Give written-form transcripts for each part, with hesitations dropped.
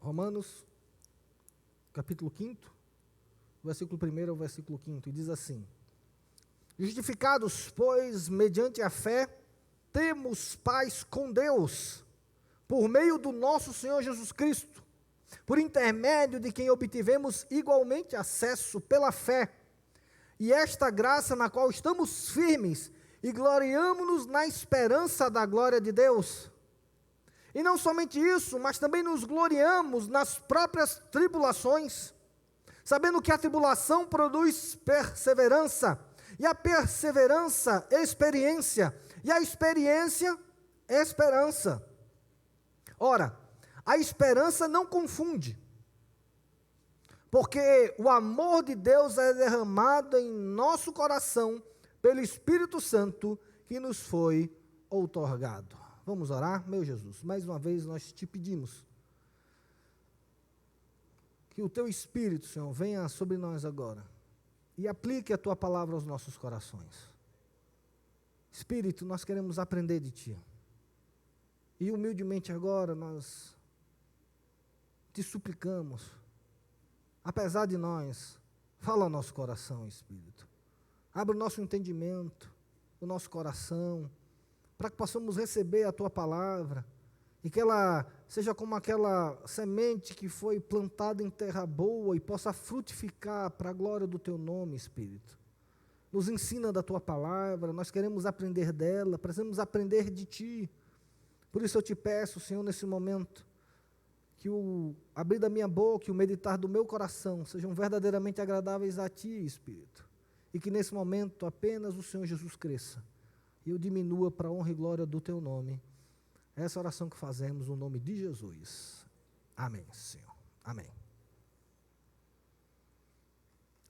Romanos, capítulo 5, versículo 1 ao versículo 5, e diz assim: justificados, pois, mediante a fé, temos paz com Deus, por meio do nosso Senhor Jesus Cristo, por intermédio de quem obtivemos igualmente acesso pela fé, e esta graça na qual estamos firmes, e gloriamo-nos na esperança da glória de Deus. E não somente isso, mas também nos gloriamos nas próprias tribulações, sabendo que a tribulação produz perseverança, e a perseverança, experiência, e a experiência, esperança. Ora, a esperança não confunde, porque o amor de Deus é derramado em nosso coração pelo Espírito Santo que nos foi outorgado. Vamos orar? Meu Jesus, mais uma vez nós te pedimos que o teu Espírito, Senhor, venha sobre nós agora e aplique a tua palavra aos nossos corações. Espírito, nós queremos aprender de ti. E humildemente agora nós te suplicamos, apesar de nós, fala ao nosso coração, Espírito. Abra o nosso entendimento, o nosso coração, para que possamos receber a tua palavra e que ela seja como aquela semente que foi plantada em terra boa e possa frutificar para a glória do teu nome, Espírito. Nos ensina da tua palavra, nós queremos aprender dela, precisamos aprender de ti. Por isso eu te peço, Senhor, nesse momento, que o abrir da minha boca e o meditar do meu coração sejam verdadeiramente agradáveis a ti, Espírito. E que nesse momento apenas o Senhor Jesus cresça e eu diminua para a honra e glória do teu nome. Essa oração que fazemos no nome de Jesus. Amém, Senhor. Amém.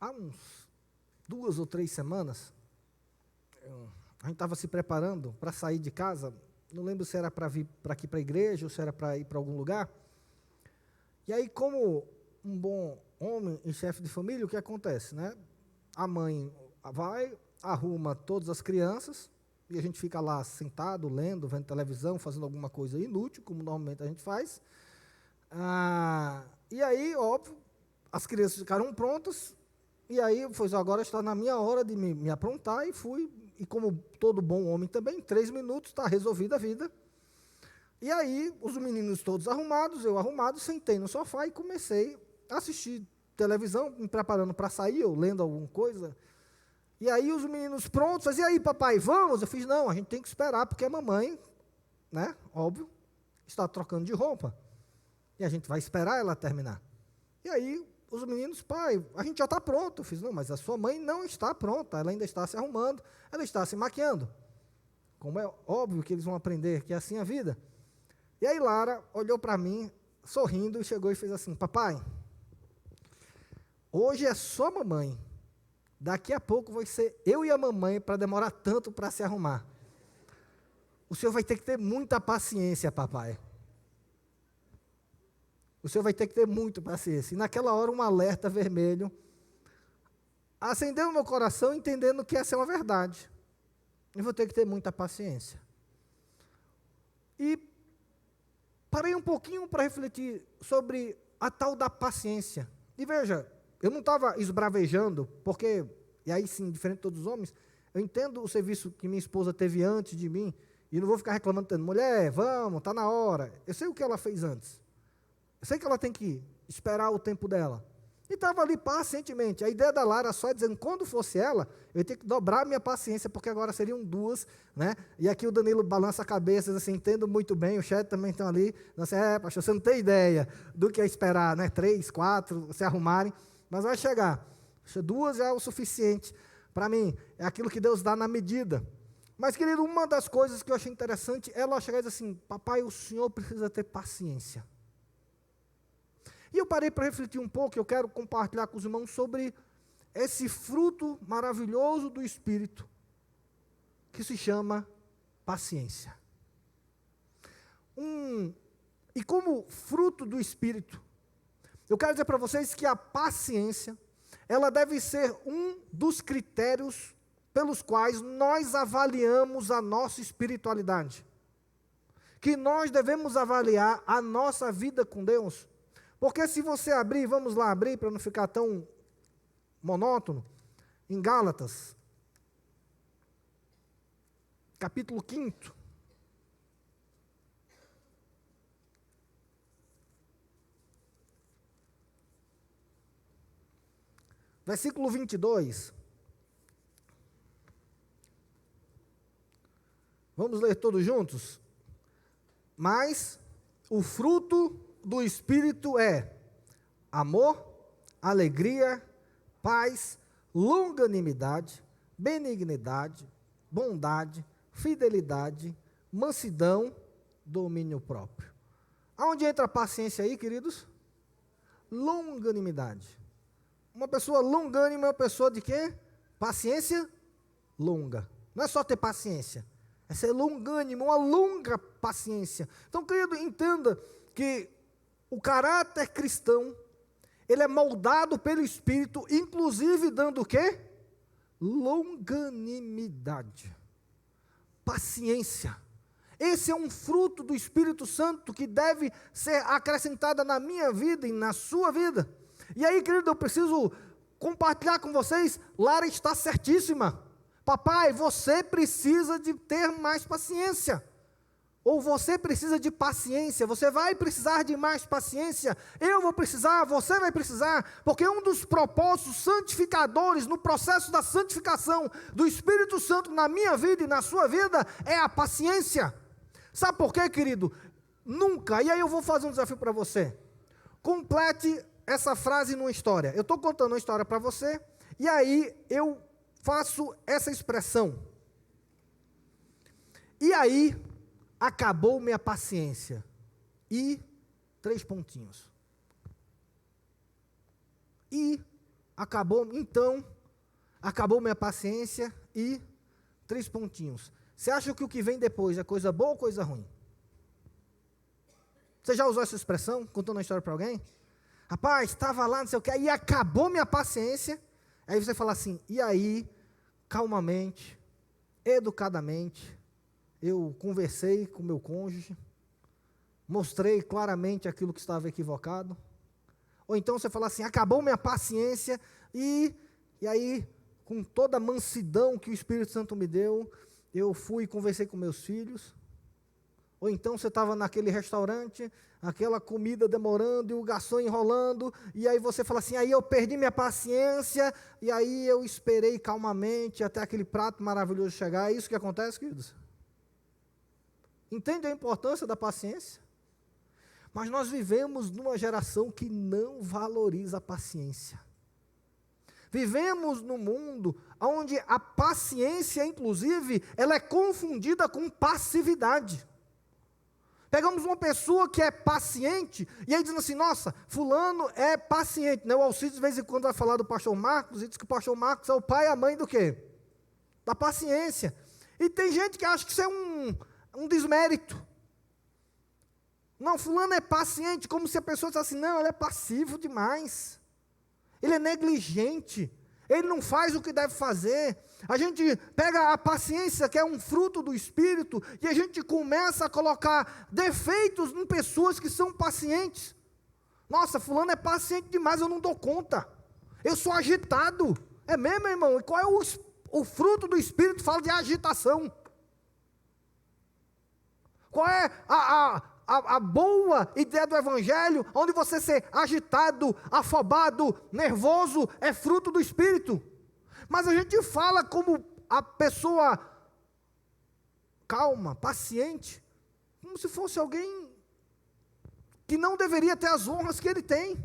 Há uns 2 ou 3 semanas, a gente estava se preparando para sair de casa. Não lembro se era para vir para aqui para a igreja ou se era para ir para algum lugar. E aí, como um bom homem e chefe de família, o que acontece, né? A mãe vai, arruma todas as crianças, e a gente fica lá sentado, lendo, vendo televisão, fazendo alguma coisa inútil, como normalmente a gente faz. E aí, óbvio, as crianças ficaram prontas, e aí, agora está na minha hora de me aprontar, e fui, e como todo bom homem também, em 3 minutos está resolvida a vida. E aí, os meninos todos arrumados, eu arrumado, sentei no sofá e comecei a assistir televisão, me preparando para sair, ou lendo alguma coisa. E aí os meninos prontos, e aí papai, vamos? Eu fiz, não, a gente tem que esperar, porque a mamãe, né, óbvio, está trocando de roupa. E a gente vai esperar ela terminar. E aí os meninos, pai, a gente já está pronto. Eu fiz, não, mas a sua mãe não está pronta, ela ainda está se arrumando, ela está se maquiando. Como é óbvio que eles vão aprender que é assim a vida. E aí Lara olhou para mim, sorrindo, e chegou e fez assim, papai, hoje é só mamãe. Daqui a pouco vai ser eu e a mamãe para demorar tanto para se arrumar. O senhor vai ter que ter muita paciência, papai. O senhor vai ter que ter muita paciência. E naquela hora um alerta vermelho acendeu no meu coração, entendendo que essa é uma verdade. Eu vou ter que ter muita paciência. E parei um pouquinho para refletir sobre a tal da paciência. E veja, eu não estava esbravejando, porque, e aí sim, diferente de todos os homens, eu entendo o serviço que minha esposa teve antes de mim, e não vou ficar reclamando tanto, mulher, vamos, está na hora. Eu sei o que ela fez antes. Eu sei que ela tem que esperar o tempo dela. E estava ali pacientemente. A ideia da Lara só é dizendo, quando fosse ela, eu ia ter que dobrar a minha paciência, porque agora seriam 2, né? E aqui o Danilo balança a cabeça, assim, entendo muito bem, o Chet também estão ali, assim, pastor, você não tem ideia do que é esperar, né? 3, 4, se arrumarem, mas vai chegar. 2 já é o suficiente para mim, é aquilo que Deus dá na medida. Mas, querido, uma das coisas que eu achei interessante é ela chegar e dizer assim, papai, o senhor precisa ter paciência. E eu parei para refletir um pouco, eu quero compartilhar com os irmãos sobre esse fruto maravilhoso do Espírito, que se chama paciência. E como fruto do Espírito, eu quero dizer para vocês que a paciência, ela deve ser um dos critérios pelos quais nós avaliamos a nossa espiritualidade. Que nós devemos avaliar a nossa vida com Deus. Porque se você abrir, vamos lá abrir para não ficar tão monótono, em Gálatas, capítulo 5. Versículo 22. Vamos ler todos juntos? Mas o fruto do Espírito é amor, alegria, paz, longanimidade, benignidade, bondade, fidelidade, mansidão, domínio próprio. Aonde entra a paciência aí, queridos? Longanimidade. Uma pessoa longânima é uma pessoa de quê? Paciência longa. Não é só ter paciência, é ser longânimo, uma longa paciência. Então, querido, entenda que o caráter cristão, ele é moldado pelo Espírito, inclusive dando o quê? Longanimidade. Paciência. Esse é um fruto do Espírito Santo que deve ser acrescentado na minha vida e na sua vida. E aí, querido, eu preciso compartilhar com vocês, Lara está certíssima. Papai, você precisa de ter mais paciência. Ou você precisa de paciência, você vai precisar de mais paciência, eu vou precisar, você vai precisar, porque um dos propósitos santificadores no processo da santificação do Espírito Santo na minha vida e na sua vida é a paciência. Sabe por quê, querido? Nunca, e aí eu vou fazer um desafio para você, complete essa frase numa história. Eu estou contando uma história para você, e aí eu faço essa expressão. E aí, acabou minha paciência. E, 3 pontinhos. E, acabou minha paciência e, 3 pontinhos. Você acha que o que vem depois é coisa boa ou coisa ruim? Você já usou essa expressão, contando uma história para alguém? Rapaz, estava lá, não sei o que, aí acabou minha paciência. Aí você fala assim, e aí, calmamente, educadamente, eu conversei com meu cônjuge, mostrei claramente aquilo que estava equivocado. Ou então você fala assim, acabou minha paciência, e aí, com toda a mansidão que o Espírito Santo me deu, eu fui e conversei com meus filhos. Ou então você estava naquele restaurante, aquela comida demorando e o garçom enrolando, e aí você fala assim, aí eu perdi minha paciência, e aí eu esperei calmamente até aquele prato maravilhoso chegar. É isso que acontece, queridos? Entende a importância da paciência? Mas nós vivemos numa geração que não valoriza a paciência. Vivemos num mundo onde a paciência, inclusive, ela é confundida com passividade. Pegamos uma pessoa que é paciente, e aí dizendo assim, nossa, fulano é paciente, né? O Alcides de vez em quando vai falar do pastor Marcos, e diz que o pastor Marcos é o pai e a mãe do quê? Da paciência. E tem gente que acha que isso é um desmérito. Não, fulano é paciente, como se a pessoa dissesse assim, não, ele é passivo demais, ele é negligente, ele não faz o que deve fazer. A gente pega a paciência, que é um fruto do Espírito, e a gente começa a colocar defeitos em pessoas que são pacientes. Nossa, fulano é paciente demais, eu não dou conta, eu sou agitado. É mesmo, irmão? E qual é o fruto do Espírito? Fala de agitação. Qual é a boa ideia do Evangelho, onde você ser agitado, afobado, nervoso, é fruto do Espírito? Mas a gente fala como a pessoa calma, paciente, como se fosse alguém que não deveria ter as honras que ele tem.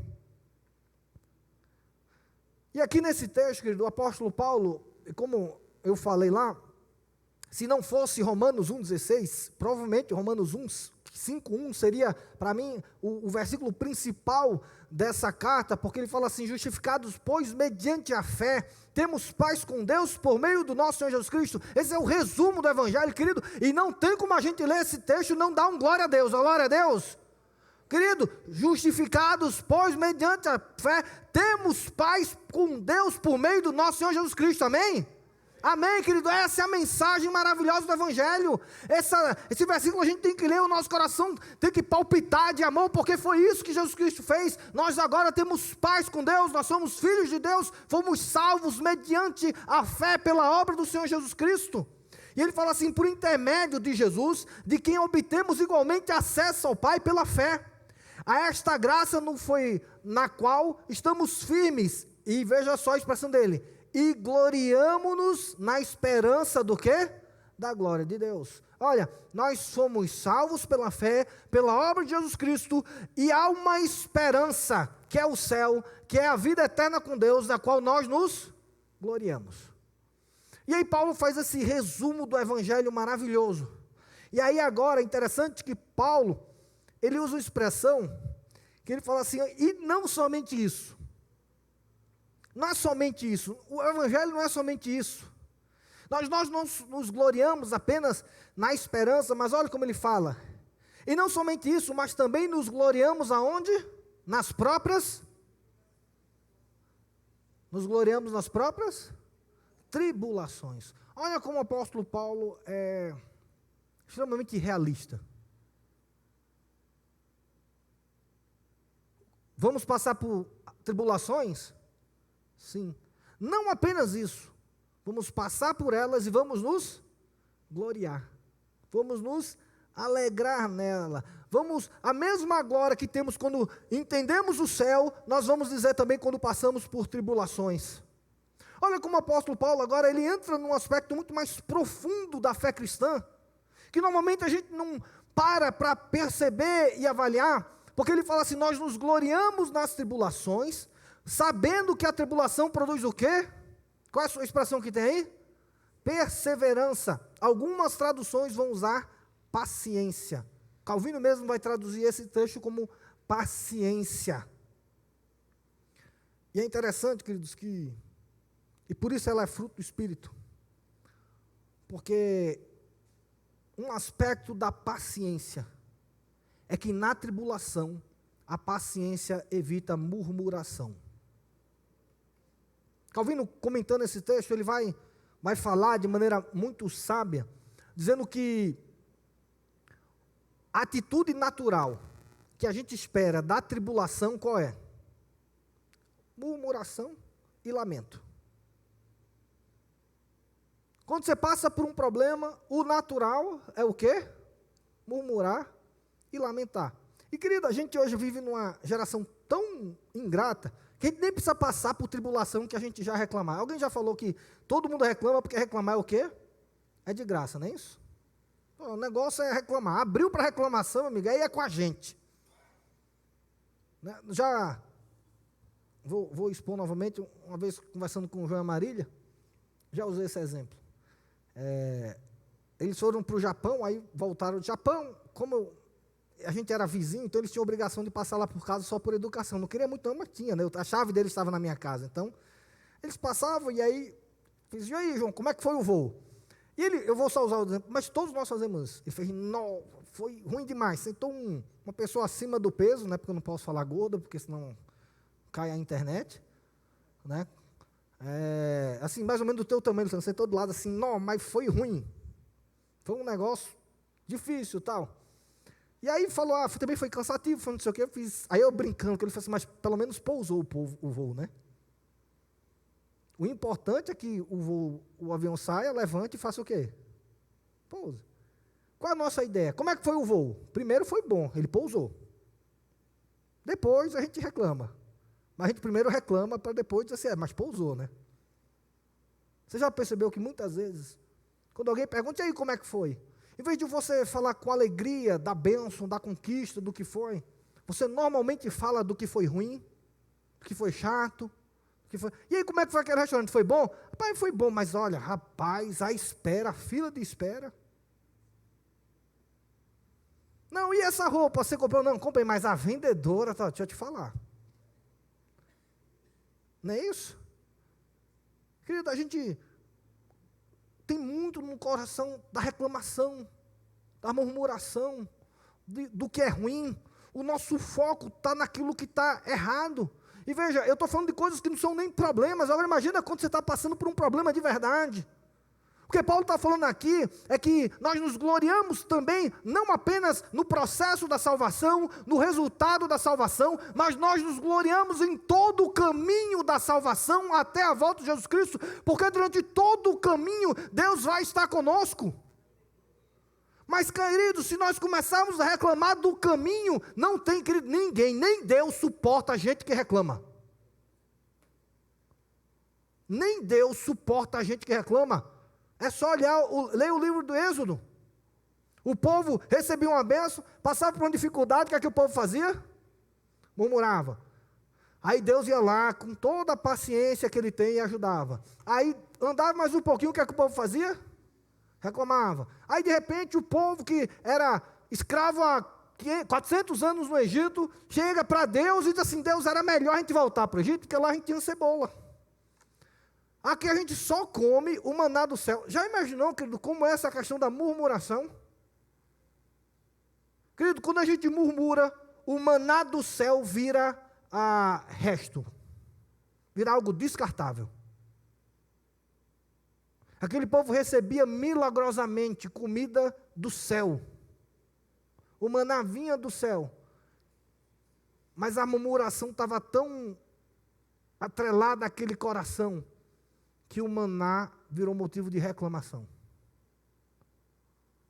E aqui nesse texto, querido, o apóstolo Paulo, como eu falei lá, se não fosse Romanos 1,16, provavelmente Romanos 5,1 seria, para mim, o versículo principal dessa carta, porque ele fala assim, justificados, pois, mediante a fé, temos paz com Deus por meio do nosso Senhor Jesus Cristo. Esse é o resumo do Evangelho, querido, e não tem como a gente ler esse texto e não dar um glória a Deus. Glória a Deus. Querido, justificados, pois, mediante a fé, temos paz com Deus por meio do nosso Senhor Jesus Cristo. Amém? Amém, querido? Essa é a mensagem maravilhosa do Evangelho. Esse versículo a gente tem que ler, o nosso coração tem que palpitar de amor, porque foi isso que Jesus Cristo fez. Nós agora temos paz com Deus, nós somos filhos de Deus, fomos salvos mediante a fé pela obra do Senhor Jesus Cristo. E ele fala assim, por intermédio de Jesus, de quem obtemos igualmente acesso ao Pai pela fé. A esta graça não foi na qual estamos firmes, e veja só a expressão dele, e gloriamo-nos na esperança do quê? Da glória de Deus. Olha, nós fomos salvos pela fé, pela obra de Jesus Cristo, e há uma esperança, que é o céu, que é a vida eterna com Deus, da qual nós nos gloriamos. E aí Paulo faz esse resumo do Evangelho maravilhoso. E aí agora, é interessante que Paulo, ele usa uma expressão, que ele fala assim, e não somente isso. Não é somente isso, o Evangelho não é somente isso. Nós não nos gloriamos apenas na esperança, mas olha como ele fala. E não somente isso, mas também nos gloriamos aonde? Nas próprias? Nos gloriamos nas próprias tribulações. Olha como o apóstolo Paulo é extremamente realista. Vamos passar por tribulações? Sim, não apenas isso, vamos passar por elas e vamos nos gloriar, vamos nos alegrar nela, a mesma glória que temos quando entendemos o céu, nós vamos dizer também quando passamos por tribulações. Olha como o apóstolo Paulo agora, ele entra num aspecto muito mais profundo da fé cristã, que normalmente a gente não para perceber e avaliar, porque ele fala assim, nós nos gloriamos nas tribulações, sabendo que a tribulação produz o quê? Qual é a sua expressão que tem aí? Perseverança. Algumas traduções vão usar paciência. Calvino mesmo vai traduzir esse trecho como paciência. E é interessante, queridos, e por isso ela é fruto do Espírito. Porque um aspecto da paciência é que na tribulação a paciência evita murmuração. Calvino, comentando esse texto, ele vai falar de maneira muito sábia, dizendo que a atitude natural que a gente espera da tribulação, qual é? Murmuração e lamento. Quando você passa por um problema, o natural é o quê? Murmurar e lamentar. E querido, a gente hoje vive numa geração tão ingrata, que a gente nem precisa passar por tribulação que a gente já reclamar. Alguém já falou que todo mundo reclama porque reclamar é o quê? É de graça, não é isso? O negócio é reclamar. Abriu para reclamação, amigo, aí é com a gente. Já vou expor novamente, uma vez conversando com o João Amarília, já usei esse exemplo. Eles foram para o Japão, aí voltaram do Japão, como a gente era vizinho, então eles tinham obrigação de passar lá por casa só por educação. Não queria muito não, mas tinha, né? A chave deles estava na minha casa. Então, eles passavam e aí, fiz, e aí, João, como é que foi o voo? E ele, eu vou só usar o exemplo, mas todos nós fazemos isso. Ele fez, não, foi ruim demais. Sentou uma pessoa acima do peso, né? Porque eu não posso falar gorda, porque senão cai a internet, né? Assim, mais ou menos do teu tamanho, você sentou do lado assim, não, mas foi ruim. Foi um negócio difícil e tal. E aí falou, também foi cansativo, foi não sei o que, eu fiz. Aí eu brincando, que ele falou assim, mas pelo menos pousou o voo, né? O importante é que o avião saia, levante e faça o quê? Pousa. Qual a nossa ideia? Como é que foi o voo? Primeiro foi bom, ele pousou. Depois a gente reclama. Mas a gente primeiro reclama para depois dizer assim, mas pousou, né? Você já percebeu que muitas vezes, quando alguém pergunta, e aí como é que foi? Em vez de você falar com alegria da bênção, da conquista, do que foi, você normalmente fala do que foi ruim, do que foi chato, E aí como é que foi aquele restaurante? Foi bom? Rapaz, foi bom, mas olha, rapaz, a fila de espera. Não, e essa roupa, você comprou? Não, comprei, mas a vendedora, deixa eu te falar. Não é isso? Querido, a gente tem muito no coração da reclamação, da murmuração, do que é ruim. O nosso foco está naquilo que está errado. E veja, eu estou falando de coisas que não são nem problemas. Agora imagina quando você está passando por um problema de verdade. O que Paulo está falando aqui é que nós nos gloriamos também, não apenas no processo da salvação, no resultado da salvação, mas nós nos gloriamos em todo o caminho da salvação até a volta de Jesus Cristo, porque durante todo o caminho Deus vai estar conosco. Mas, querido, se nós começarmos a reclamar do caminho, não tem, querido, ninguém, nem Deus suporta a gente que reclama. Nem Deus suporta a gente que reclama. É só olhar, ler o livro do Êxodo. O povo recebia uma bênção, passava por uma dificuldade, o que é que o povo fazia? Murmurava. Aí Deus ia lá, com toda a paciência que ele tem, e ajudava. Aí andava mais um pouquinho, o que é que o povo fazia? Reclamava. Aí de repente o povo que era escravo há 400 anos no Egito, chega para Deus e diz assim, Deus, era melhor a gente voltar para o Egito, porque lá a gente tinha cebola. Aqui a gente só come o maná do céu. Já imaginou, querido, como é essa questão da murmuração? Querido, quando a gente murmura, o maná do céu vira resto. Vira algo descartável. Aquele povo recebia milagrosamente comida do céu. O maná vinha do céu. Mas a murmuração estava tão atrelada àquele coração, que o maná virou motivo de reclamação.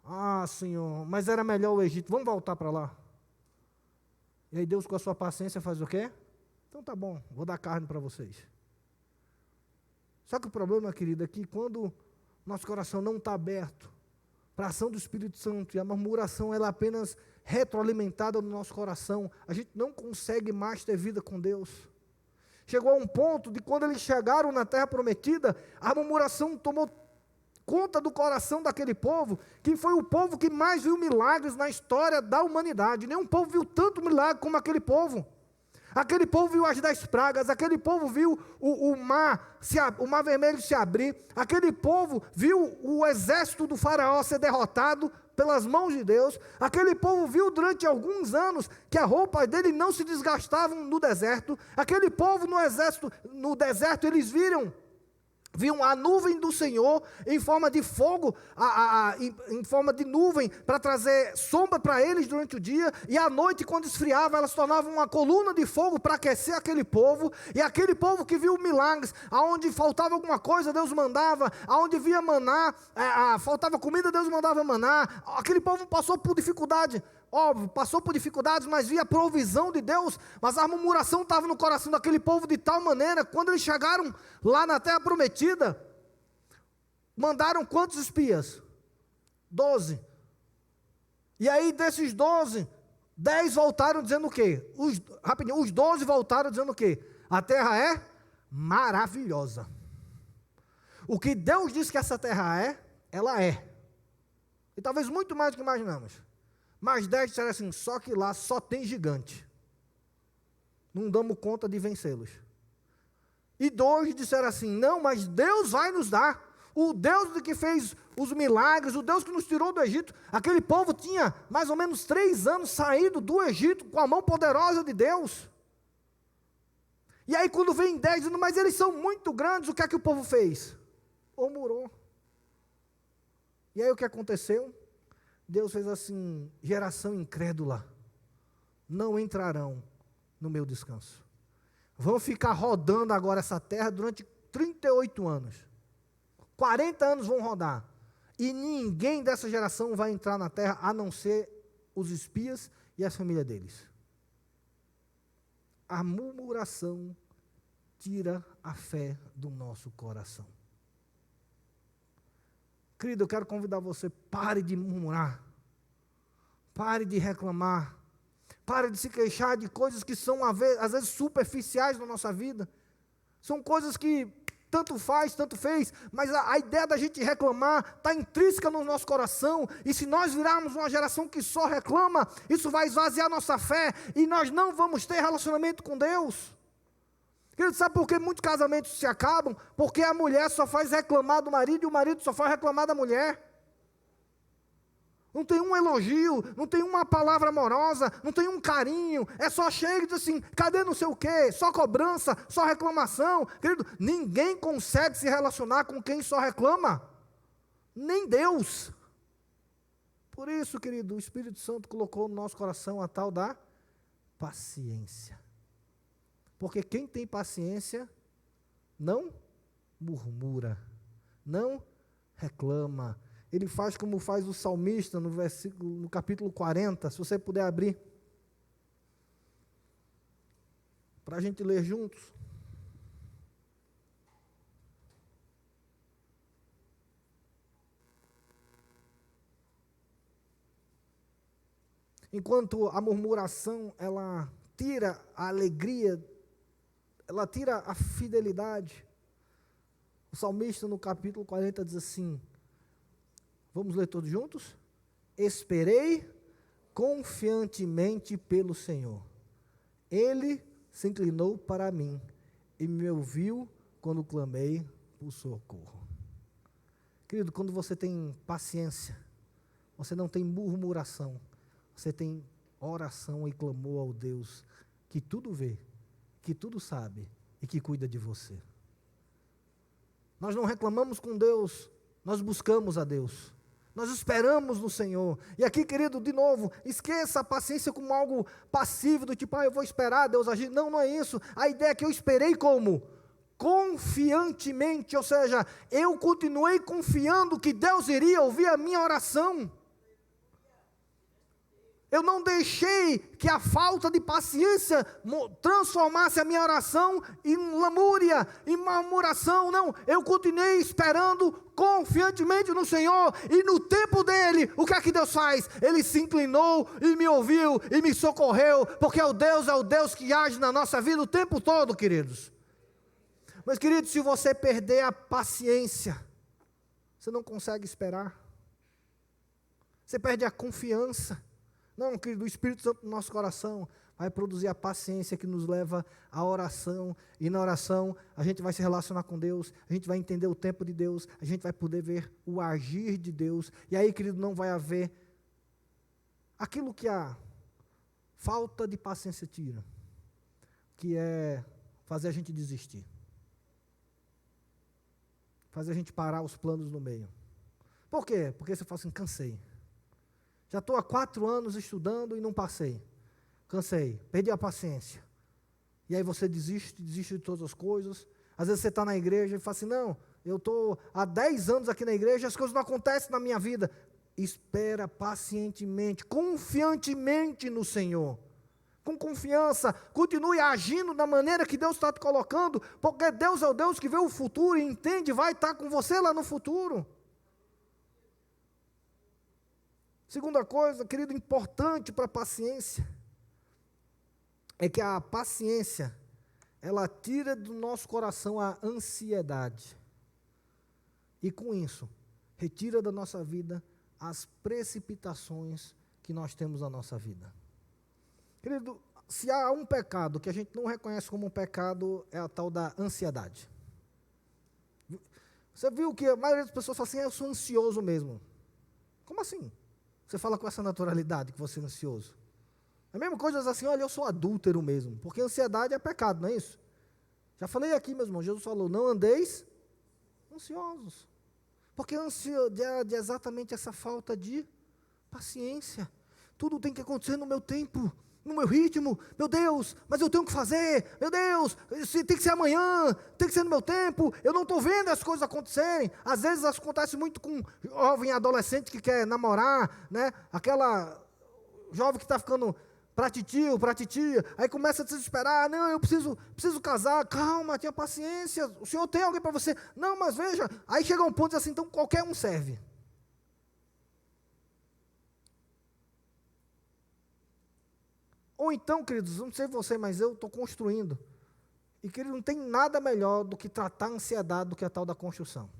Ah, Senhor, mas era melhor o Egito, vamos voltar para lá. E aí Deus, com a sua paciência, faz o quê? Então tá bom, vou dar carne para vocês. Só que o problema, querida, é que quando nosso coração não está aberto para a ação do Espírito Santo, e a murmuração ela é apenas retroalimentada no nosso coração, a gente não consegue mais ter vida com Deus. Chegou a um ponto de quando eles chegaram na terra prometida, a murmuração tomou conta do coração daquele povo, que foi o povo que mais viu milagres na história da humanidade. Nenhum povo viu tanto milagre como aquele povo. Aquele povo viu as 10 pragas, aquele povo viu o mar vermelho se abrir, aquele povo viu o exército do faraó ser derrotado pelas mãos de Deus, aquele povo viu durante alguns anos que a roupa dele não se desgastavam no deserto, aquele povo no deserto eles viam a nuvem do Senhor em forma de fogo, em forma de nuvem, para trazer sombra para eles durante o dia, e à noite, quando esfriava, elas tornavam uma coluna de fogo para aquecer aquele povo, e aquele povo que viu milagres, aonde faltava alguma coisa, Deus mandava, aonde via maná, faltava comida, Deus mandava maná, aquele povo passou por dificuldade, óbvio, passou por dificuldades, mas via a provisão de Deus, mas a murmuração estava no coração daquele povo de tal maneira, quando eles chegaram lá na terra prometida, mandaram quantos espias? 12. E aí desses 12, 10 voltaram dizendo o quê? Os 12 voltaram dizendo o quê? A terra é maravilhosa. O que Deus disse que essa terra é, ela é. E talvez muito mais do que imaginamos. Mas 10 disseram assim, só que lá só tem gigante. Não damos conta de vencê-los. E 2 disseram assim, não, mas Deus vai nos dar. O Deus que fez os milagres, o Deus que nos tirou do Egito. Aquele povo tinha mais ou menos 3 anos saído do Egito com a mão poderosa de Deus. E aí quando vem 10 dizendo, mas eles são muito grandes, o que é que o povo fez? Murmurou. E aí o que aconteceu? Deus fez assim, geração incrédula, não entrarão no meu descanso. Vão ficar rodando agora essa terra durante 38 anos. 40 anos vão rodar. E ninguém dessa geração vai entrar na terra, a não ser os espias e as famílias deles. A murmuração tira a fé do nosso coração. Querido, eu quero convidar você, pare de murmurar, pare de reclamar, pare de se queixar de coisas que são às vezes superficiais na nossa vida, são coisas que tanto faz, tanto fez, mas a ideia da gente reclamar está intrínseca no nosso coração, e se nós virarmos uma geração que só reclama, isso vai esvaziar nossa fé, e nós não vamos ter relacionamento com Deus. Querido, sabe por que muitos casamentos se acabam? Porque a mulher só faz reclamar do marido e o marido só faz reclamar da mulher. Não tem um elogio, não tem uma palavra amorosa, não tem um carinho, é só chega e diz assim, cadê não sei o quê? Só cobrança, só reclamação. Querido, ninguém consegue se relacionar com quem só reclama. nem Deus. Por isso, querido, o Espírito Santo colocou no nosso coração a tal da paciência. Porque quem tem paciência não murmura, não reclama. Ele faz como faz o salmista no capítulo 40, se você puder abrir, para a gente ler juntos. Enquanto a murmuração, ela tira a alegria, ela tira a fidelidade. O salmista no capítulo 40 diz assim, vamos ler todos juntos? Esperei confiantemente pelo Senhor. Ele se inclinou para mim e me ouviu quando clamei por socorro. Querido, quando você tem paciência, você não tem murmuração, você tem oração e clamor ao Deus que tudo vê, que tudo sabe e que cuida de você. Nós não reclamamos com Deus, nós buscamos a Deus. Nós esperamos no Senhor. E aqui, querido, de novo, esqueça a paciência como algo passivo, do tipo, eu vou esperar Deus agir. Não, não é isso. A ideia é que eu esperei como? Confiantemente, ou seja, eu continuei confiando que Deus iria ouvir a minha oração. Eu não deixei que a falta de paciência transformasse a minha oração em lamúria, em murmuração. Não, eu continuei esperando confiantemente no Senhor. E no tempo dele, o que é que Deus faz? Ele se inclinou e me ouviu e me socorreu. Porque o Deus que age na nossa vida o tempo todo, queridos. Mas, queridos, se você perder a paciência, você não consegue esperar. Você perde a confiança. Não, querido, o Espírito Santo no nosso coração vai produzir a paciência que nos leva à oração. E na oração a gente vai se relacionar com Deus, a gente vai entender o tempo de Deus, a gente vai poder ver o agir de Deus. E aí, querido, não vai haver aquilo que a falta de paciência tira, que é fazer a gente desistir. Fazer a gente parar os planos no meio. Por quê? Porque você fala assim, cansei. Já estou há 4 anos estudando e não passei. Cansei, perdi a paciência. E aí você desiste de todas as coisas. Às vezes você está na igreja e fala assim, não, eu estou há 10 anos aqui na igreja, as coisas não acontecem na minha vida. Espera pacientemente, confiantemente no Senhor. Com confiança, continue agindo da maneira que Deus está te colocando, porque Deus é o Deus que vê o futuro e entende, vai estar com você lá no futuro. Segunda coisa, querido, importante para a paciência, é que a paciência, ela tira do nosso coração a ansiedade. E com isso, retira da nossa vida as precipitações que nós temos na nossa vida. Querido, se há um pecado que a gente não reconhece como um pecado, é a tal da ansiedade. Você viu que a maioria das pessoas fala assim, eu sou ansioso mesmo. Como assim? Você fala com essa naturalidade que você é ansioso. É a mesma coisa assim, olha, eu sou adúltero mesmo, porque ansiedade é pecado, não é isso? Já falei aqui, meus irmãos, Jesus falou, não andeis ansiosos. Porque ansiedade é exatamente essa falta de paciência. Tudo tem que acontecer no meu tempo, no meu ritmo. Meu Deus, mas eu tenho que fazer. Meu Deus, tem que ser amanhã, tem que ser no meu tempo. Eu não estou vendo as coisas acontecerem. Às vezes acontece muito com jovem adolescente que quer namorar, né? Aquela jovem que está ficando para titio, para titia, aí começa a se desesperar, não, eu preciso casar, calma, tenha paciência, o senhor tem alguém para você, não, mas veja, aí chega um ponto assim, então qualquer um serve. Ou então, queridos, não sei você, mas eu estou construindo, e querido, não tem nada melhor do que tratar a ansiedade do que a tal da construção.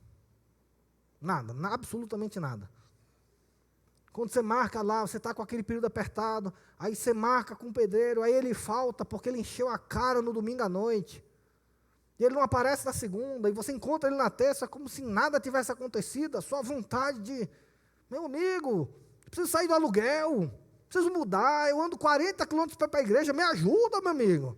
Nada, absolutamente nada. Quando você marca lá, você está com aquele período apertado, aí você marca com o pedreiro, aí ele falta porque ele encheu a cara no domingo à noite. E ele não aparece na segunda, e você encontra ele na terça como se nada tivesse acontecido, a sua vontade de, meu amigo, preciso sair do aluguel, preciso mudar, eu ando 40 quilômetros para ir para a igreja, me ajuda, meu amigo.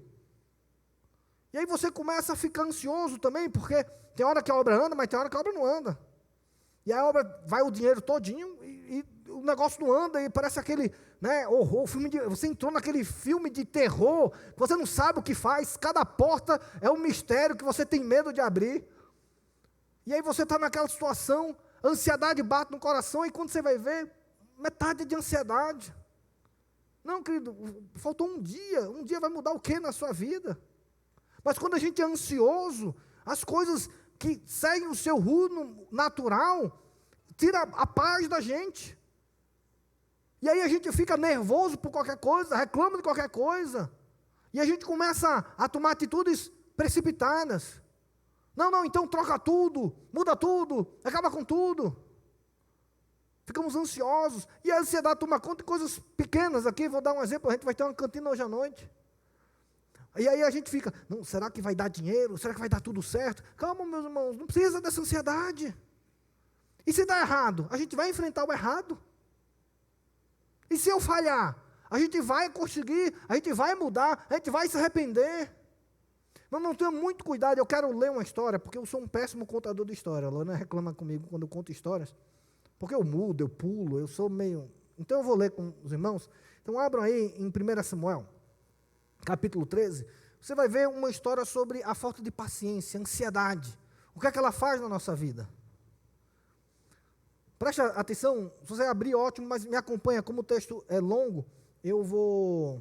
E aí você começa a ficar ansioso também, porque tem hora que a obra anda, mas tem hora que a obra não anda. E a obra vai o dinheiro todinho e o negócio não anda e parece aquele, né, horror, você entrou naquele filme de terror, você não sabe o que faz, cada porta é um mistério que você tem medo de abrir. E aí você está naquela situação, a ansiedade bate no coração e quando você vai ver, metade de ansiedade. Não, querido, faltou um dia vai mudar o que na sua vida? Mas quando a gente é ansioso, as coisas que seguem o seu rumo natural, tira a paz da gente. E aí a gente fica nervoso por qualquer coisa, reclama de qualquer coisa, e a gente começa a tomar atitudes precipitadas. Não, então troca tudo, muda tudo, acaba com tudo. Ficamos ansiosos, e a ansiedade toma conta de coisas pequenas aqui, vou dar um exemplo, a gente vai ter uma cantina hoje à noite. E aí a gente fica, não, será que vai dar dinheiro? Será que vai dar tudo certo? Calma, meus irmãos, não precisa dessa ansiedade. E se der errado? A gente vai enfrentar o errado. E se eu falhar? A gente vai conseguir, a gente vai mudar, a gente vai se arrepender. Mas não tenha muito cuidado, eu quero ler uma história, porque eu sou um péssimo contador de história. A Lorena reclama comigo quando eu conto histórias, porque eu mudo, eu pulo, eu sou meio... Então eu vou ler com os irmãos. Então abram aí em 1 Samuel, capítulo 13, você vai ver uma história sobre a falta de paciência, ansiedade. O que é que ela faz na nossa vida? Preste atenção, se você abrir, ótimo, mas me acompanha, como o texto é longo, eu vou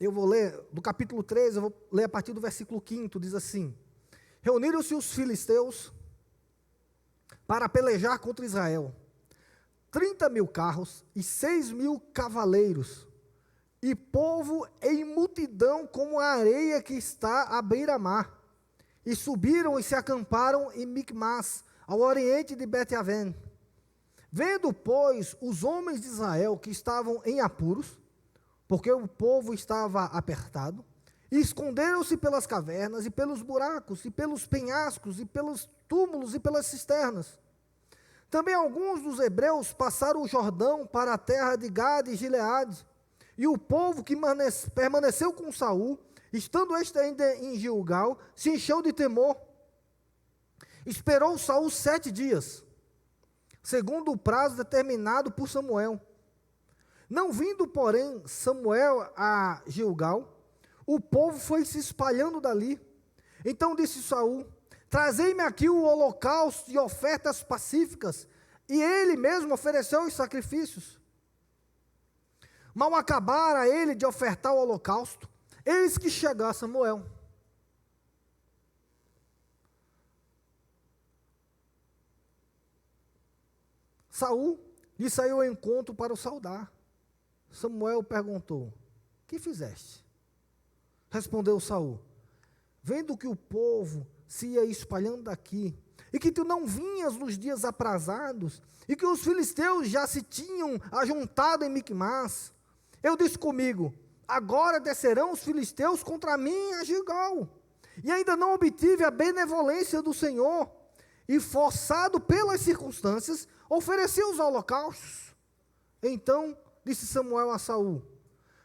ler, do capítulo 13, eu vou ler a partir do versículo 5, diz assim: Reuniram-se os filisteus para pelejar contra Israel, 30.000 carros e 6.000 cavaleiros, e povo em multidão como a areia que está à beira-mar. E subiram e se acamparam em Micmas, ao oriente de Bet-Aven. Vendo, pois, os homens de Israel que estavam em apuros, porque o povo estava apertado, e esconderam-se pelas cavernas, e pelos buracos, e pelos penhascos, e pelos túmulos, e pelas cisternas. Também alguns dos hebreus passaram o Jordão para a terra de Gade e Gileade, e o povo que permaneceu com Saul, estando este ainda em Gilgal, se encheu de temor. Esperou Saul 7 dias, segundo o prazo determinado por Samuel. Não vindo, porém, Samuel a Gilgal, o povo foi se espalhando dali. Então disse Saul: Trazei-me aqui o holocausto e ofertas pacíficas. E ele mesmo ofereceu os sacrifícios. Mal acabara ele de ofertar o holocausto, eis que chega Samuel. Saul lhe saiu ao encontro para o saudar. Samuel perguntou: Que fizeste? Respondeu Saul: Vendo que o povo se ia espalhando daqui, e que tu não vinhas nos dias aprazados, e que os filisteus já se tinham ajuntado em Micmas, eu disse comigo: Agora descerão os filisteus contra mim a Gilgal. E ainda não obtive a benevolência do Senhor, e forçado pelas circunstâncias, ofereci os holocaustos. Então disse Samuel a Saul: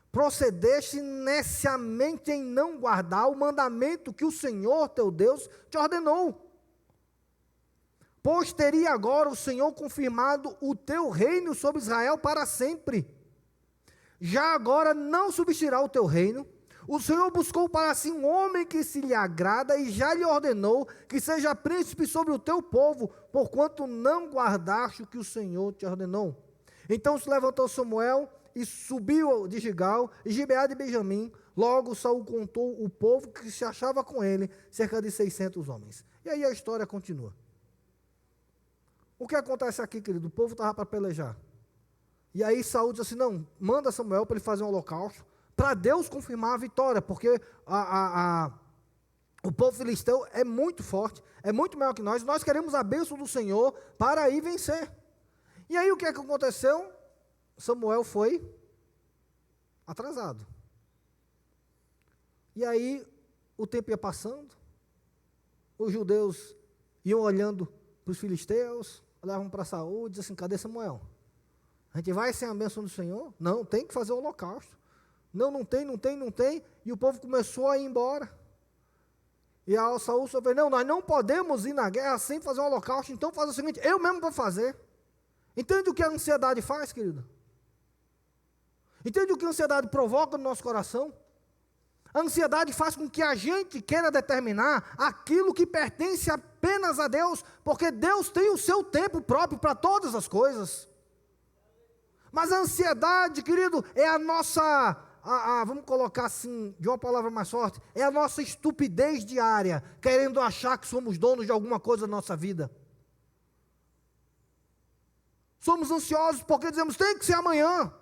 Procedeste neciamente em não guardar o mandamento que o Senhor teu Deus te ordenou. Pois teria agora o Senhor confirmado o teu reino sobre Israel para sempre. Já agora não subsistirá o teu reino. O Senhor buscou para si um homem que se lhe agrada e já lhe ordenou que seja príncipe sobre o teu povo, porquanto não guardaste o que o Senhor te ordenou. Então se levantou Samuel e subiu de Gilgal, e Gibeá de Benjamim. Logo Saul contou o povo que se achava com ele, cerca de 600 homens. E aí a história continua. O que acontece aqui, querido? O povo estava para pelejar. E aí Saul disse assim: não, manda Samuel para ele fazer um holocausto, para Deus confirmar a vitória, porque o povo filisteu é muito forte, é muito maior que nós queremos a bênção do Senhor para ir vencer. E aí o que é que aconteceu? Samuel foi atrasado. E aí o tempo ia passando, os judeus iam olhando para os filisteus, olhavam para Saul e diziam assim: cadê Samuel? A gente vai sem a bênção do Senhor? Não, tem que fazer o holocausto. Não tem. E o povo começou a ir embora. E a Saul falou, não, nós não podemos ir na guerra sem fazer um holocausto, então faz o seguinte, eu mesmo vou fazer. Entende o que a ansiedade faz, querido? Entende o que a ansiedade provoca no nosso coração? A ansiedade faz com que a gente queira determinar aquilo que pertence apenas a Deus, porque Deus tem o seu tempo próprio para todas as coisas. Mas a ansiedade, querido, é a nossa, vamos colocar assim, de uma palavra mais forte, é a nossa estupidez diária, querendo achar que somos donos de alguma coisa na nossa vida. Somos ansiosos porque dizemos, tem que ser amanhã.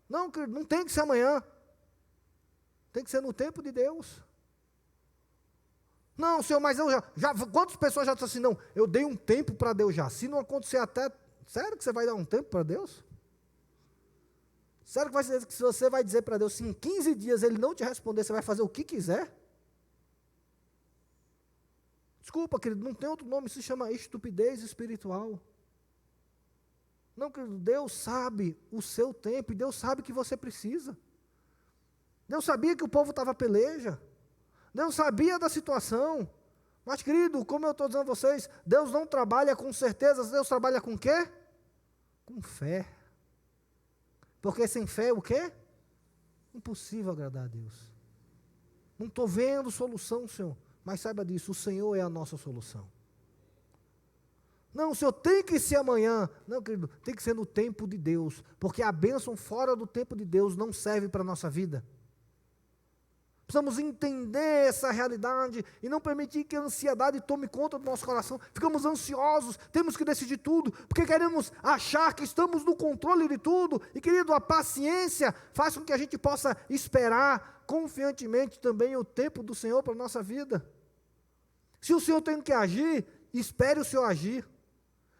Não, querido, não tem que ser amanhã. Tem que ser no tempo de Deus. Não, Senhor, mas eu quantas pessoas já disseram assim, não, eu dei um tempo para Deus já. Se não acontecer até, sério que você vai dar um tempo para Deus? Sério que você vai dizer para Deus, se em 15 dias Ele não te responder, você vai fazer o que quiser? Desculpa, querido, não tem outro nome, isso se chama estupidez espiritual. Não, querido, Deus sabe o seu tempo e Deus sabe que você precisa. Deus sabia que o povo estava peleja. Deus sabia da situação. Mas, querido, como eu estou dizendo a vocês, Deus não trabalha com certezas, Deus trabalha com o quê? Com fé. Porque sem fé, o quê? Impossível agradar a Deus. Não estou vendo solução, Senhor. Mas saiba disso, o Senhor é a nossa solução. Não, Senhor, tem que ser amanhã. Não, querido, tem que ser no tempo de Deus. Porque a bênção fora do tempo de Deus não serve para a nossa vida. Precisamos entender essa realidade e não permitir que a ansiedade tome conta do nosso coração. Ficamos ansiosos, temos que decidir tudo, porque queremos achar que estamos no controle de tudo. E, querido, a paciência faz com que a gente possa esperar confiantemente também o tempo do Senhor para a nossa vida. Se o Senhor tem que agir, espere o Senhor agir.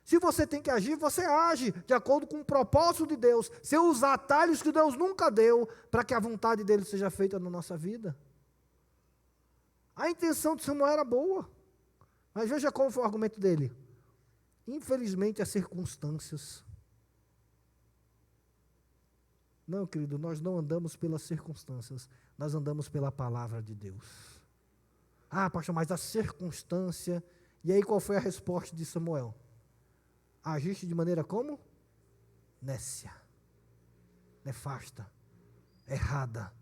Se você tem que agir, você age de acordo com o propósito de Deus, sem os atalhos que Deus nunca deu, para que a vontade dele seja feita na nossa vida. A intenção de Samuel era boa, mas veja como foi o argumento dele. Infelizmente, as circunstâncias. Não, querido, nós não andamos pelas circunstâncias, nós andamos pela palavra de Deus. Ah, pastor, mas a circunstância. E aí qual foi a resposta de Samuel? Agiste de maneira como? Nécia, nefasta, errada.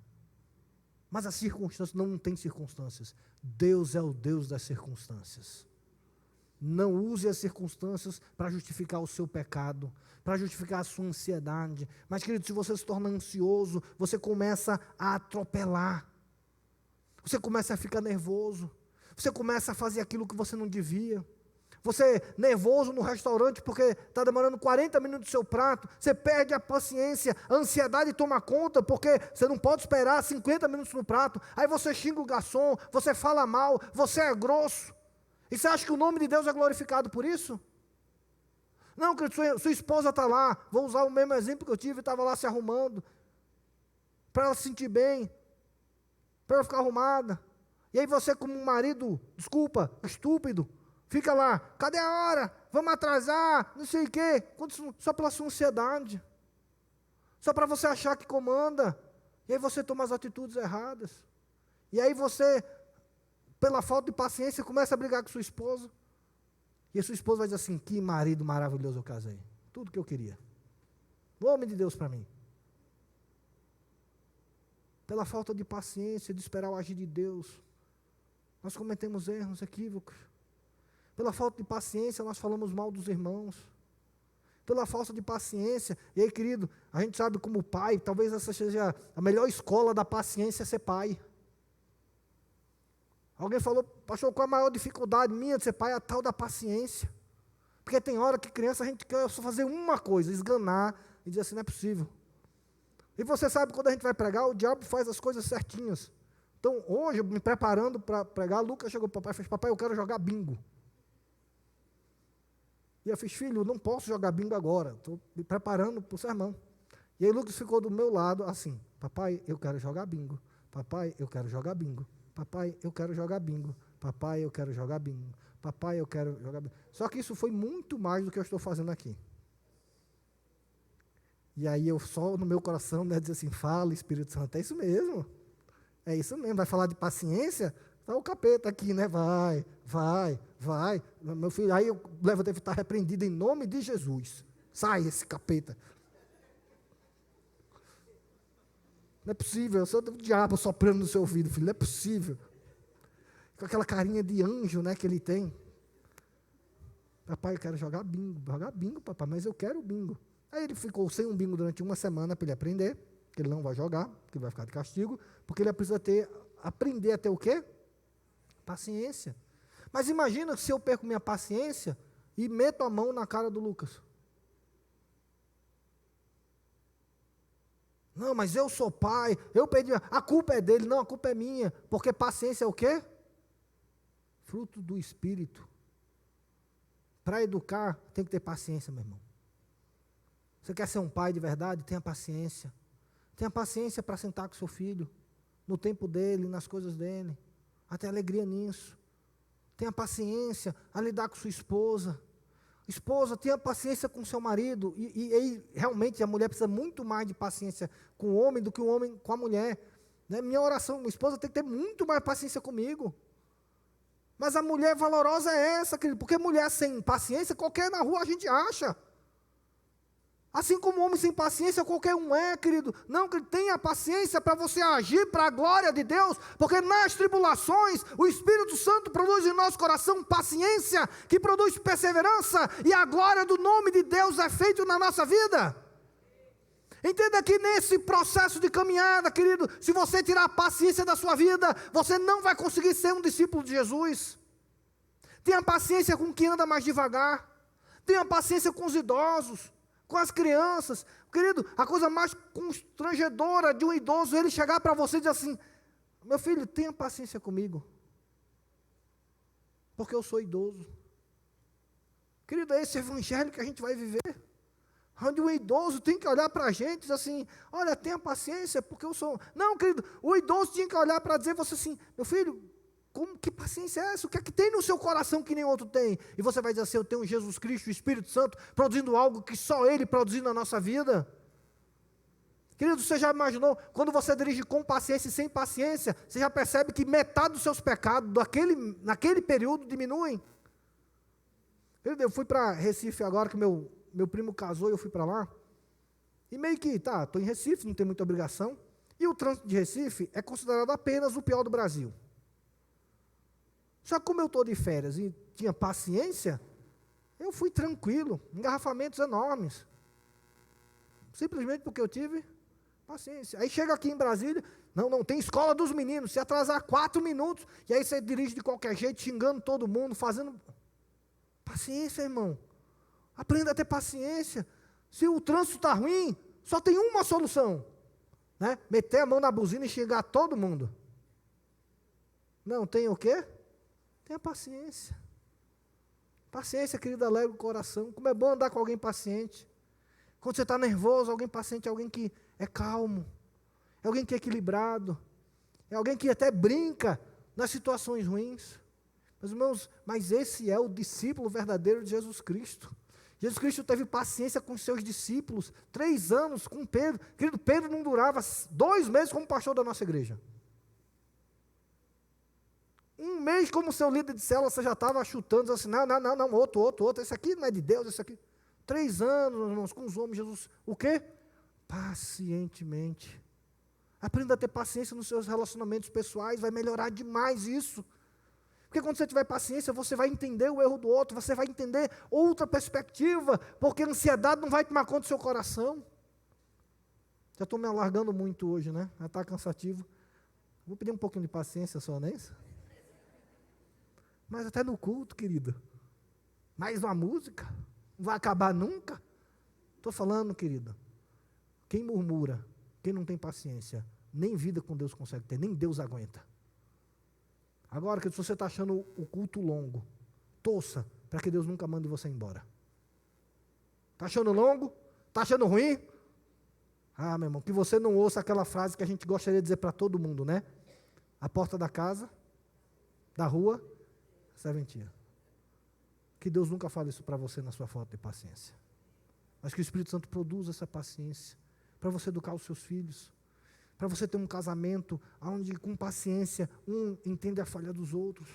Mas as circunstâncias, não tem circunstâncias. Deus é o Deus das circunstâncias. Não use as circunstâncias para justificar o seu pecado, para justificar a sua ansiedade. Mas, querido, se você se torna ansioso, você começa a atropelar. Você começa a ficar nervoso. Você começa a fazer aquilo que você não devia. Você nervoso no restaurante porque está demorando 40 minutos do seu prato, você perde a paciência, a ansiedade toma conta porque você não pode esperar 50 minutos no prato, aí você xinga o garçom, você fala mal, você é grosso, e você acha que o nome de Deus é glorificado por isso? Não, querido, sua esposa está lá, vou usar o mesmo exemplo que eu tive, estava lá se arrumando, para ela se sentir bem, para ela ficar arrumada, e aí você como um marido, estúpido, fica lá, cadê a hora? Vamos atrasar, não sei o quê. Só pela sua ansiedade. Só para você achar que comanda. E aí você toma as atitudes erradas. E aí você, pela falta de paciência, começa a brigar com sua esposa. E a sua esposa vai dizer assim, que marido maravilhoso eu casei. Tudo que eu queria. O homem de Deus para mim. Pela falta de paciência, de esperar o agir de Deus. Nós cometemos erros, equívocos. Pela falta de paciência, nós falamos mal dos irmãos. Pela falta de paciência. E aí, querido, a gente sabe como pai, talvez essa seja a melhor escola da paciência, é ser pai. Alguém falou, pastor, qual a maior dificuldade minha de ser pai? É a tal da paciência. Porque tem hora que criança a gente quer só fazer uma coisa, esganar, e dizer assim, não é possível. E você sabe, quando a gente vai pregar, o diabo faz as coisas certinhas. Então, hoje, me preparando para pregar, Lucas chegou para o papai e fez, papai, eu quero jogar bingo. E eu fiz, filho, não posso jogar bingo agora, estou me preparando para o sermão. E aí Lucas ficou do meu lado assim, papai, eu quero jogar bingo, papai, eu quero jogar bingo, papai, eu quero jogar bingo, papai, eu quero jogar bingo, papai, eu quero jogar bingo. Só que isso foi muito mais do que eu estou fazendo aqui. E aí eu só no meu coração, né, dizer assim, fala Espírito Santo, é isso mesmo, vai falar de paciência? Está o capeta aqui, né? Vai, vai, vai. Meu filho, aí eu levo, deve estar repreendido em nome de Jesus. Sai esse capeta. Não é possível, eu sou do diabo soprando no seu ouvido, filho, não é possível. Com aquela carinha de anjo, né, que ele tem. Papai, eu quero jogar bingo, papai, mas eu quero bingo. Aí ele ficou sem um bingo durante uma semana para ele aprender, que ele não vai jogar, que ele vai ficar de castigo, porque ele precisa aprender a ter o quê? Paciência. Mas imagina se eu perco minha paciência e meto a mão na cara do Lucas. Não, mas eu sou pai, eu perdi, a culpa é dele, não, a culpa é minha, porque paciência é o quê? Fruto do Espírito. Para educar, tem que ter paciência, meu irmão. Você quer ser um pai de verdade? Tenha paciência. Tenha paciência para sentar com seu filho, no tempo dele, nas coisas dele. Até alegria nisso. Tenha paciência a lidar com sua esposa. Esposa, tenha paciência com seu marido. E realmente a mulher precisa muito mais de paciência com o homem do que o homem com a mulher. Né? Minha oração, minha esposa tem que ter muito mais paciência comigo. Mas a mulher valorosa é essa, querido, porque mulher sem paciência, qualquer na rua a gente acha. Assim como homem sem paciência, qualquer um é, querido. Não, querido, tenha paciência para você agir para a glória de Deus, porque nas tribulações, o Espírito Santo produz em nosso coração paciência, que produz perseverança, e a glória do nome de Deus é feita na nossa vida. Entenda que nesse processo de caminhada, querido, se você tirar a paciência da sua vida, você não vai conseguir ser um discípulo de Jesus. Tenha paciência com quem anda mais devagar. Tenha paciência com os idosos, com as crianças. Querido, a coisa mais constrangedora de um idoso, ele chegar para você e dizer assim, meu filho, tenha paciência comigo, porque eu sou idoso. Querido, é esse evangelho que a gente vai viver. Onde o idoso tem que olhar para a gente e dizer assim, olha, tenha paciência, porque eu sou... Não, querido, o idoso tinha que olhar para dizer você assim, meu filho, que paciência é essa? O que é que tem no seu coração que nem outro tem? E você vai dizer assim, eu tenho Jesus Cristo, o Espírito Santo, produzindo algo que só Ele produziu na nossa vida. Querido, você já imaginou, quando você dirige com paciência e sem paciência, você já percebe que metade dos seus pecados, naquele período, diminuem? Querido, eu fui para Recife agora, que meu primo casou e eu fui para lá, e meio que, estou em Recife, não tem muita obrigação, e o trânsito de Recife é considerado apenas o pior do Brasil. Só que como eu estou de férias e tinha paciência, eu fui tranquilo, engarrafamentos enormes, simplesmente porque eu tive paciência. Aí chega aqui em Brasília, não, tem escola dos meninos, se atrasar 4 minutos, e aí você dirige de qualquer jeito, xingando todo mundo, fazendo... Paciência, irmão. Aprenda a ter paciência. Se o trânsito está ruim, só tem uma solução, né? Meter a mão na buzina e xingar todo mundo. Não, tem o quê? Tenha paciência. Paciência, querido, alegra o coração. Como é bom andar com alguém paciente. Quando você está nervoso, alguém paciente é alguém que é calmo, é alguém que é equilibrado, é alguém que até brinca nas situações ruins. Meus irmãos, mas esse é o discípulo verdadeiro de Jesus Cristo. Jesus Cristo teve paciência com os seus discípulos, 3 anos com Pedro. Querido, Pedro não durava 2 meses como pastor da nossa igreja. 1 mês como seu líder de célula, você já estava chutando, assim, não, outro, esse aqui não é de Deus, esse aqui. 3 anos, irmãos, com os homens, Jesus, o quê? Pacientemente. Aprenda a ter paciência nos seus relacionamentos pessoais, vai melhorar demais isso. Porque quando você tiver paciência, você vai entender o erro do outro, você vai entender outra perspectiva, porque a ansiedade não vai tomar conta do seu coração. Já estou me alargando muito hoje, né? Já está cansativo. Vou pedir um pouquinho de paciência só, não é isso? Mas até no culto, querido. Mais uma música? Não vai acabar nunca? Estou falando, querido. Quem murmura, quem não tem paciência, nem vida com Deus consegue ter, nem Deus aguenta. Agora, que se você está achando o culto longo, torça para que Deus nunca mande você embora. Está achando longo? Está achando ruim? Ah, meu irmão, que você não ouça aquela frase que a gente gostaria de dizer para todo mundo, né? A porta da casa, da rua, serventia. Que Deus nunca fale isso para você na sua falta de paciência. Mas que o Espírito Santo produza essa paciência para você educar os seus filhos, para você ter um casamento onde, com paciência, um entende a falha dos outros,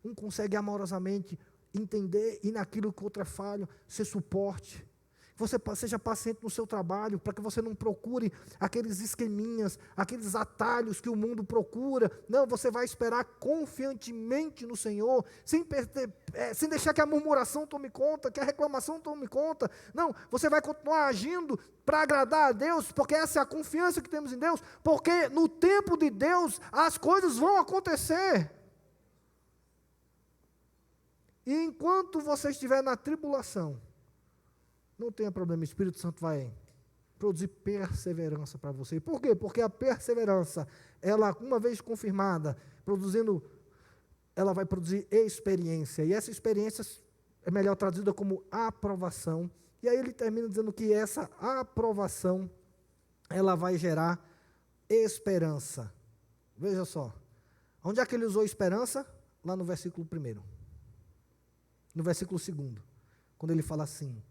um consegue amorosamente entender e naquilo que o outro é falho, ser suporte. Você seja paciente no seu trabalho, para que você não procure aqueles esqueminhas, aqueles atalhos que o mundo procura. Não, você vai esperar confiantemente no Senhor, sem deixar que a murmuração tome conta, que a reclamação tome conta. Não, você vai continuar agindo para agradar a Deus, porque essa é a confiança que temos em Deus, porque no tempo de Deus as coisas vão acontecer. E enquanto você estiver na tribulação, não tenha problema, o Espírito Santo vai produzir perseverança para você. Por quê? Porque a perseverança, ela, uma vez confirmada, ela vai produzir experiência. E essa experiência é melhor traduzida como aprovação. E aí ele termina dizendo que essa aprovação, ela vai gerar esperança. Veja só. Onde é que ele usou esperança? Lá no versículo 1. No versículo 2, quando ele fala assim: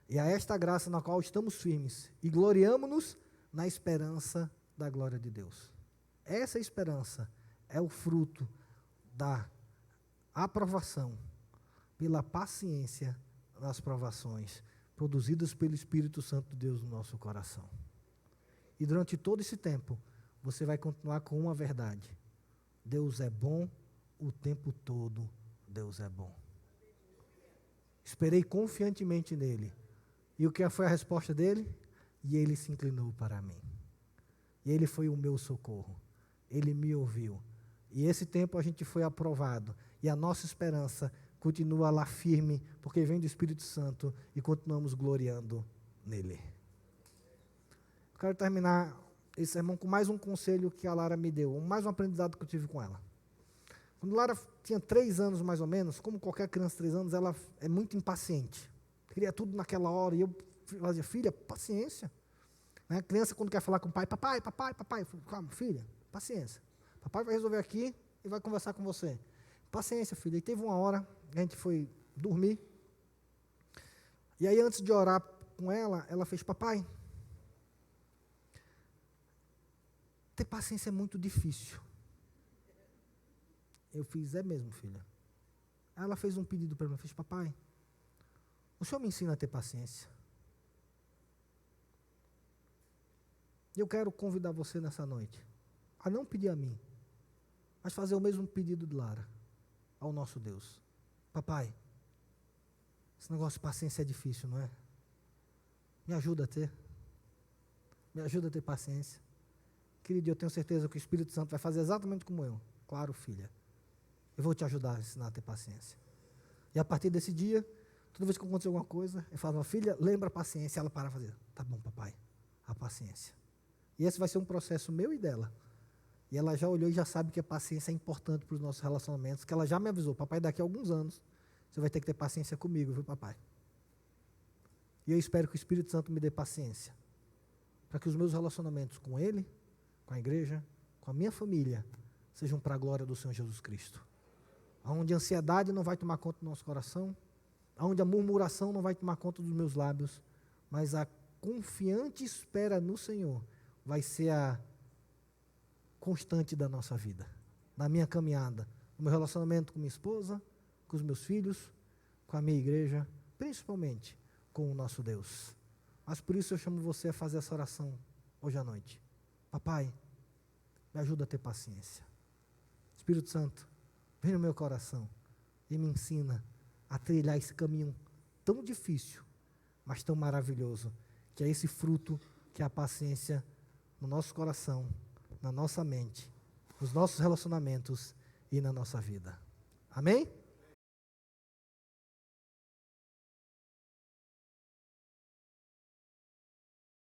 e a esta graça na qual estamos firmes, e gloriamo-nos na esperança da glória de Deus. Essa esperança é o fruto da aprovação pela paciência nas provações, produzidas pelo Espírito Santo de Deus no nosso coração. E durante todo esse tempo, você vai continuar com uma verdade: Deus é bom o tempo todo, Deus é bom. Esperei confiantemente nele. E o que foi a resposta dele? E ele se inclinou para mim. E ele foi o meu socorro. Ele me ouviu. E esse tempo a gente foi aprovado. E a nossa esperança continua lá firme, porque vem do Espírito Santo e continuamos gloriando nele. Eu quero terminar esse sermão com mais um conselho que a Lara me deu, mais um aprendizado que eu tive com ela. Quando a Lara tinha 3 anos mais ou menos, como qualquer criança de 3 anos, ela é muito impaciente. Queria tudo naquela hora, e eu fazia: filha, paciência. Né? A criança, quando quer falar com o pai: papai, eu falo: calma, filha, paciência. Papai vai resolver aqui e vai conversar com você. Paciência, filha. E teve uma hora, a gente foi dormir, e aí antes de orar com ela, ela fez: papai, ter paciência é muito difícil. Eu fiz: é mesmo, filha. Ela fez um pedido para mim, fez: papai, o Senhor me ensina a ter paciência. Eu quero convidar você nessa noite a não pedir a mim, mas fazer o mesmo pedido de Lara ao nosso Deus. Papai, esse negócio de paciência é difícil, não é? Me ajuda a ter. Me ajuda a ter paciência. Querido, eu tenho certeza que o Espírito Santo vai fazer exatamente como eu. Claro, filha. Eu vou te ajudar a ensinar a ter paciência. E a partir desse dia, toda vez que acontecer alguma coisa, eu falo: filha, lembra a paciência. Ela para fazer: tá bom, papai, a paciência. E esse vai ser um processo meu e dela. E ela já olhou e já sabe que a paciência é importante para os nossos relacionamentos, que ela já me avisou: papai, daqui a alguns anos, você vai ter que ter paciência comigo, viu, papai? E eu espero que o Espírito Santo me dê paciência, para que os meus relacionamentos com ele, com a igreja, com a minha família, sejam para a glória do Senhor Jesus Cristo. Onde a ansiedade não vai tomar conta do nosso coração, onde a murmuração não vai tomar conta dos meus lábios, mas a confiante espera no Senhor vai ser a constante da nossa vida, na minha caminhada, no meu relacionamento com minha esposa, com os meus filhos, com a minha igreja, principalmente com o nosso Deus. Mas por isso eu chamo você a fazer essa oração hoje à noite. Papai, me ajuda a ter paciência. Espírito Santo, vem no meu coração e me ensina a trilhar esse caminho tão difícil, mas tão maravilhoso, que é esse fruto que é a paciência no nosso coração, na nossa mente, nos nossos relacionamentos e na nossa vida. Amém?